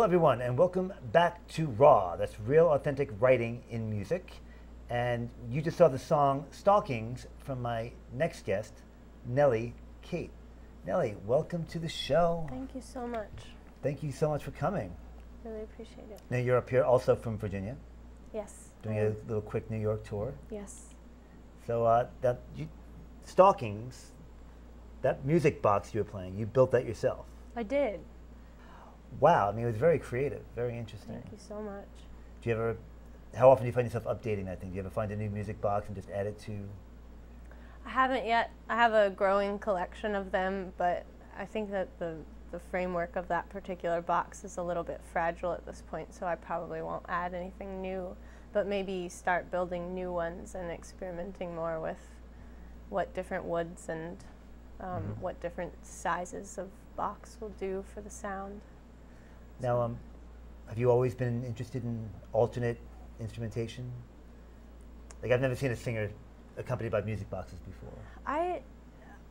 everyone, and welcome back to Raw. That's real, authentic writing in music. And you just saw the song Stalkings from my next guest, Nelly Kate. Nelly, welcome to the show. Thank you so much. Thank you so much for coming. Really appreciate it. Now, you're up here also from Virginia. Yes. Doing a little quick New York tour. Yes. So, Stalkings, that music box you were playing, you built that yourself. I did. Wow, I mean, it was very creative, very interesting. Thank you so much. Do you ever, how often do you find yourself updating that thing? Do you ever find a new music box and just add it to? I haven't yet. I have a growing collection of them, but I think that the framework of that particular box is a little bit fragile at this point, so I probably won't add anything new, but maybe start building new ones and experimenting more with what different woods and what different sizes of box will do for the sound. Now, have you always been interested in alternate instrumentation? Like, I've never seen a singer accompanied by music boxes before.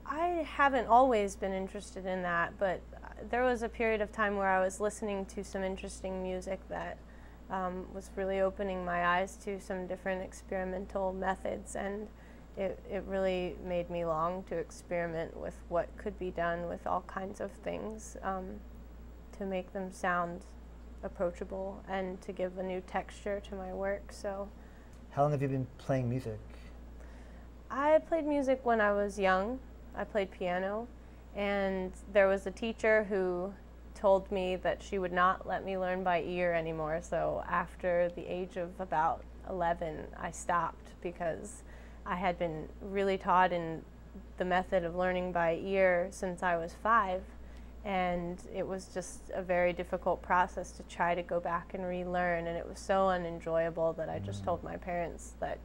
I haven't always been interested in that, but there was a period of time where I was listening to some interesting music that was really opening my eyes to some different experimental methods, and it really made me long to experiment with what could be done with all kinds of things to make them sound approachable and to give a new texture to my work. So, how long have you been playing music? I played music when I was young. I played piano, and there was a teacher who told me that she would not let me learn by ear anymore. So after the age of about 11, I stopped because I had been really taught in the method of learning by ear since I was 5, and it was just a very difficult process to try to go back and relearn, and it was so unenjoyable that I just told my parents that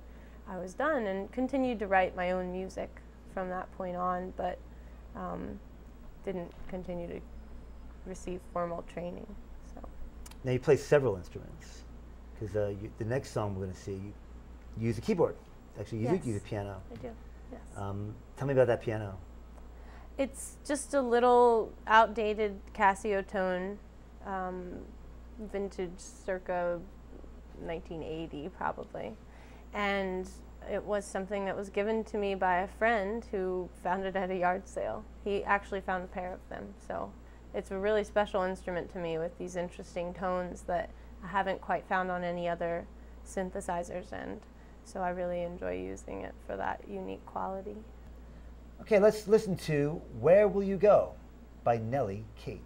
I was done and continued to write my own music from that point on, but didn't continue to receive formal training. So. Now, you play several instruments, because the next song we're going to see, you use a keyboard. Actually, you do use a piano. I do, yes. Tell me about that piano. It's just a little outdated Casio tone, vintage circa 1980 probably. And it was something that was given to me by a friend who found it at a yard sale. He actually found a pair of them. So it's a really special instrument to me with these interesting tones that I haven't quite found on any other synthesizers, and so I really enjoy using it for that unique quality. Okay, let's listen to Where Will You Go by Nelly Kate.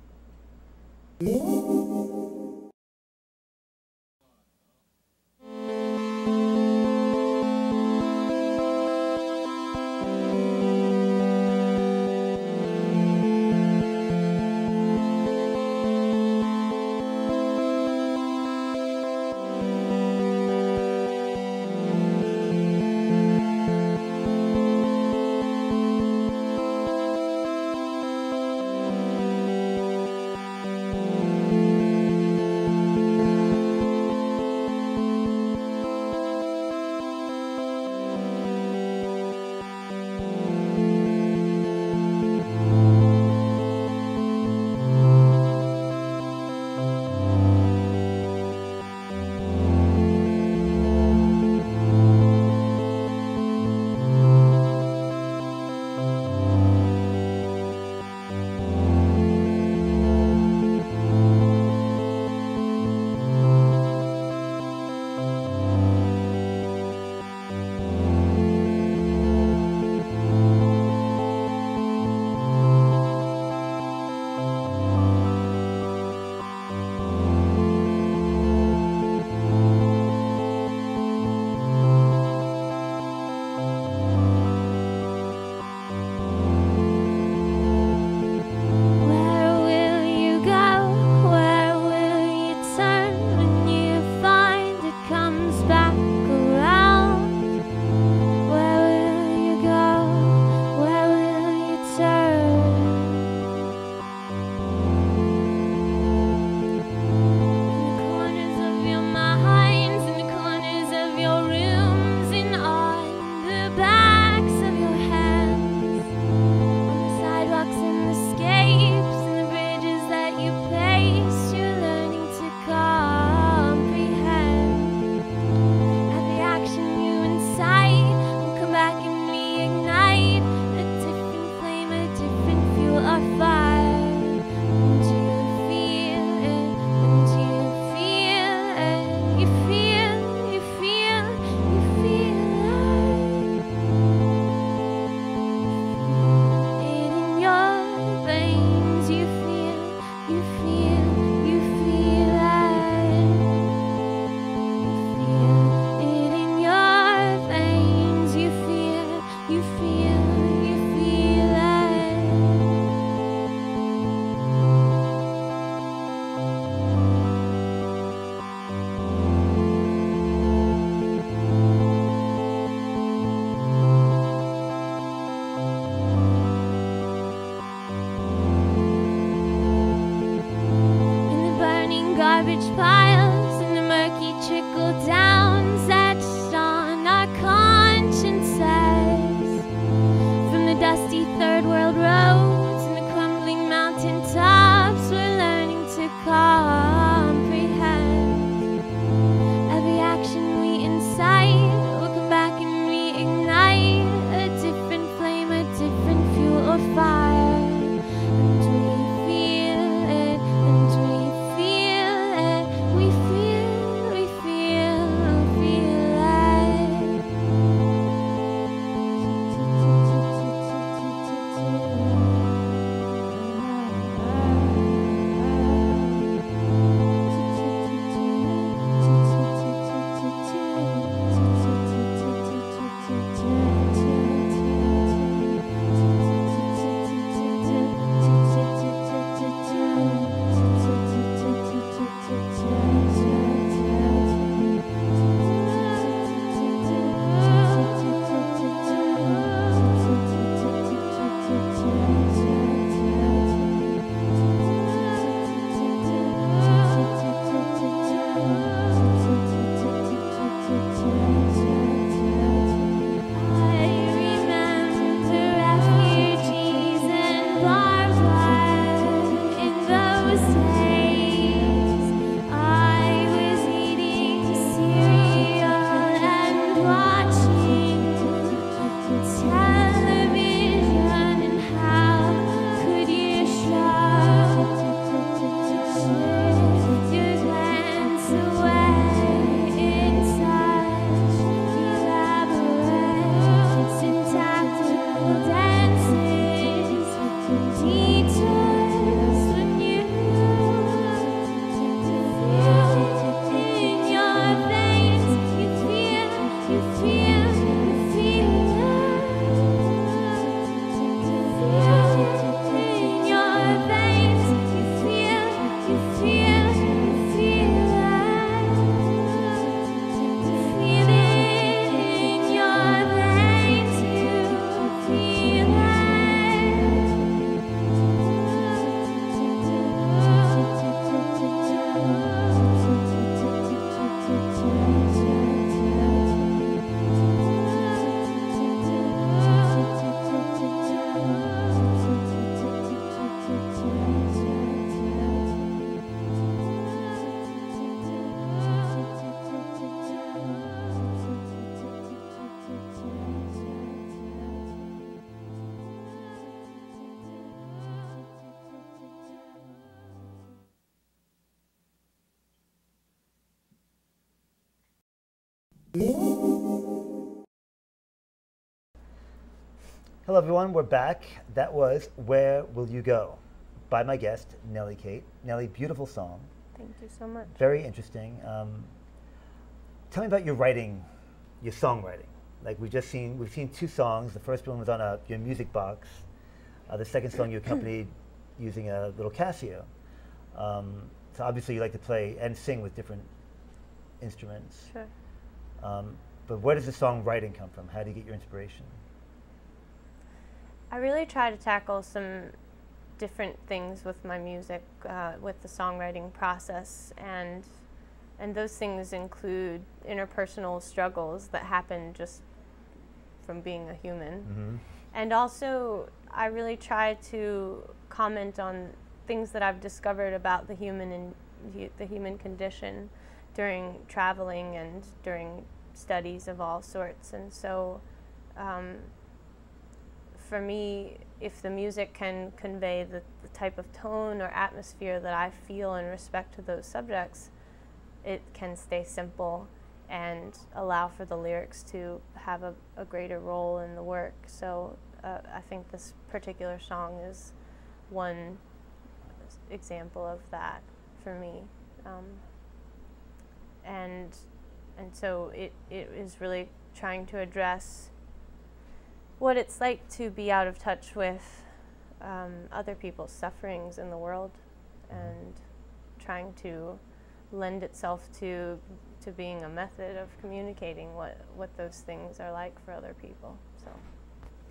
trickle down, etched on our consciences. From the dusty third world roads and the crumbling mountain tops, we're learning to comprehend. Every action we incite will come back and reignite a different flame, a different fuel or fire. And we feel it, and we feel it, we feel Hello everyone, we're back. That was Where Will You Go by my guest, Nelly Kate. Nelly, beautiful song. Thank you so much. Very interesting. Tell me about your writing, your songwriting. Like we've seen two songs. The first one was on your music box. The second song you accompanied using a little Casio. So obviously you like to play and sing with different instruments. Sure. But where does the songwriting come from? How do you get your inspiration? I really try to tackle some different things with my music, with the songwriting process, and those things include interpersonal struggles that happen just from being a human. Mm-hmm. And also, I really try to comment on things that I've discovered about the human condition during traveling and during studies of all sorts. And so, for me, if the music can convey the type of tone or atmosphere that I feel in respect to those subjects, it can stay simple and allow for the lyrics to have a greater role in the work. So I think this particular song is one example of that for me. And so it is really trying to address what it's like to be out of touch with other people's sufferings in the world, and trying to lend itself to being a method of communicating what those things are like for other people.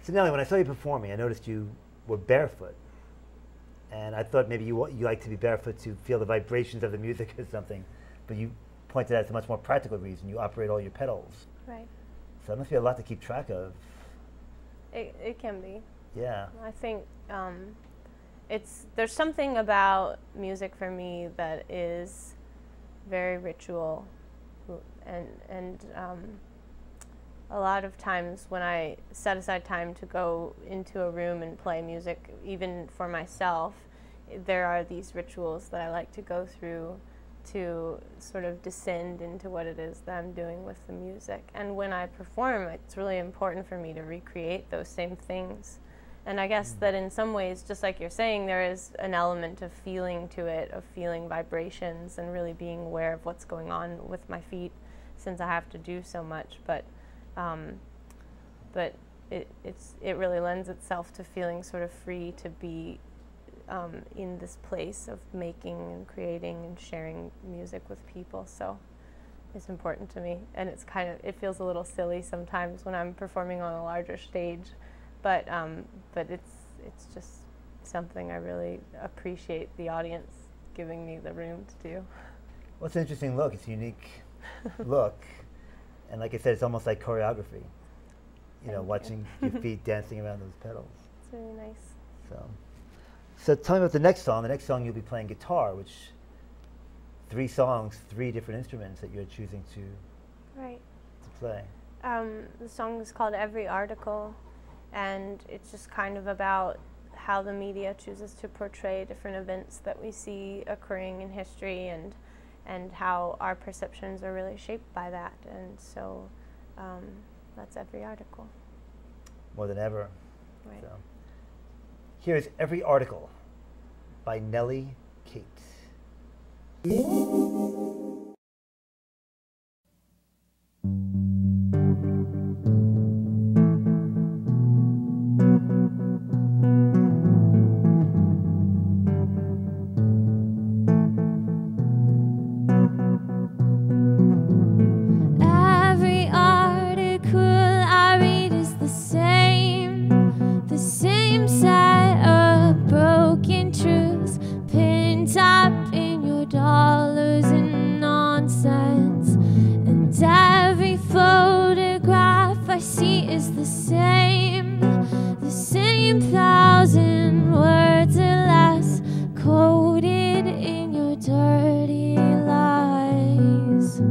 So Nelly, when I saw you performing, I noticed you were barefoot, and I thought maybe you like to be barefoot to feel the vibrations of the music or something, but you pointed out it's a much more practical reason. You operate all your pedals. Right. So it must be a lot to keep track of. It can be. Yeah. I think there's something about music for me that is very ritual, and a lot of times when I set aside time to go into a room and play music, even for myself, there are these rituals that I like to go through to sort of descend into what it is that I'm doing with the music. And when I perform, it's really important for me to recreate those same things. And I guess that in some ways, just like you're saying, there is an element of feeling to it, of feeling vibrations and really being aware of what's going on with my feet, since I have to do so much. But it really lends itself to feeling sort of free to be in this place of making and creating and sharing music with people. So it's important to me, and it feels a little silly sometimes when I'm performing on a larger stage, but it's just something I really appreciate the audience giving me the room to do. Well, it's an interesting look. It's a unique look, and like I said, it's almost like choreography. Watching your feet dancing around those pedals. It's really nice. So tell me about the next song. The next song you'll be playing guitar, which 3 songs, 3 different instruments that you're choosing to play. The song is called Every Article, and it's just kind of about how the media chooses to portray different events that we see occurring in history, and how our perceptions are really shaped by that. And so that's Every Article. More than ever. Right. So. Here's Every Article by Nelly Kate. Every article I read is the same set of broken truths pinned up in your dollars and nonsense. And every photograph I see is the same 1,000 words or less coded in your dirty lies.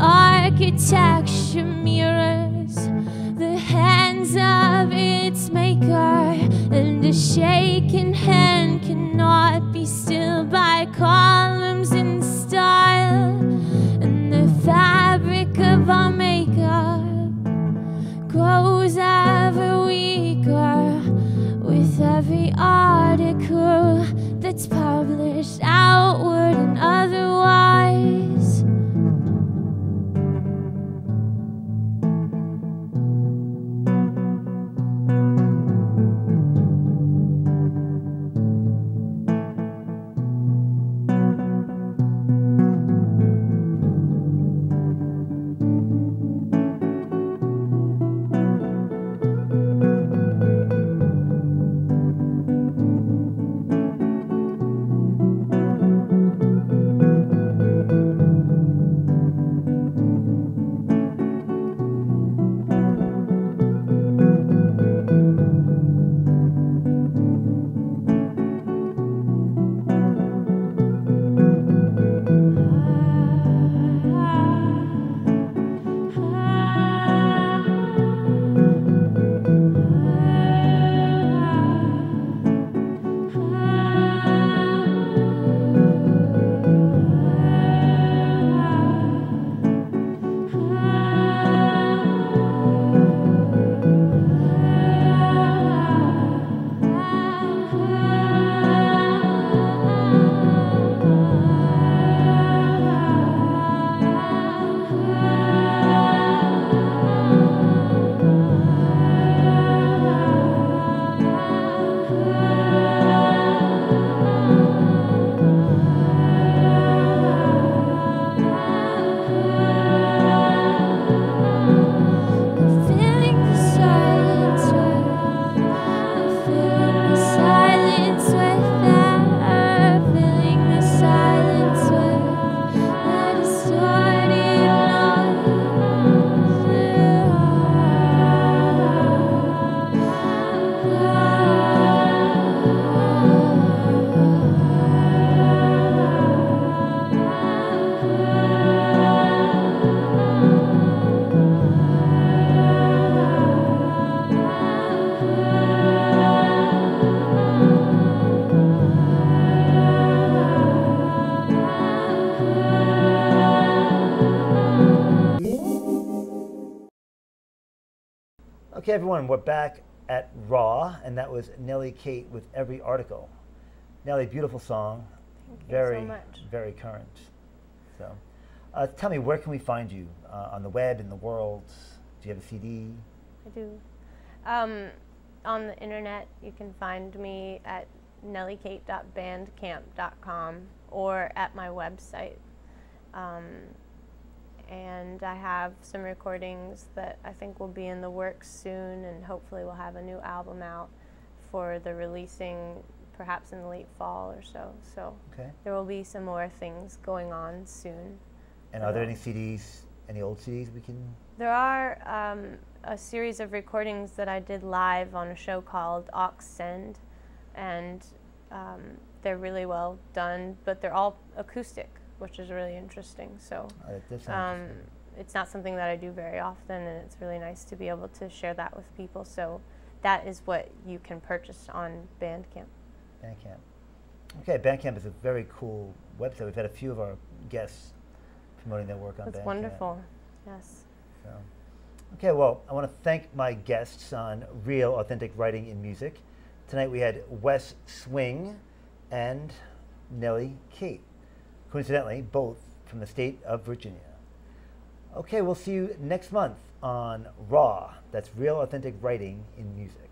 Architecture mirrors the hands of its maker, and a shaken hand cannot be still by columns in style. And the fabric of our makeup grows ever weaker with every article that's published outward and otherwise. Okay, everyone, we're back at Raw, and that was Nelly Kate with Every Article. Nelly, beautiful song. Thank you Very, so much. very current. So, tell me, where can we find you on the web, in the world? Do you have a CD? I do. On the internet, you can find me at nellykate.bandcamp.com or at my website. And I have some recordings that I think will be in the works soon, and hopefully we'll have a new album out for the releasing perhaps in the late fall or so. So Okay. there will be some more things going on soon. And are there any CDs, any old CDs we can? There are a series of recordings that I did live on a show called Aux Send, and they're really well done, but they're all acoustic, which is really interesting. So That sounds interesting. it's not something that I do very often, and it's really nice to be able to share that with people. So that is what you can purchase on Bandcamp. Bandcamp. Okay, Bandcamp is a very cool website. We've had a few of our guests promoting their work on Bandcamp. That's wonderful. Yes. So, okay, well, I want to thank my guests on Real Authentic Writing in Music. Tonight we had Wes Swing and Nelly Kate, coincidentally, both from the state of Virginia. Okay, we'll see you next month on Raw. That's Real Authentic Writing in Music.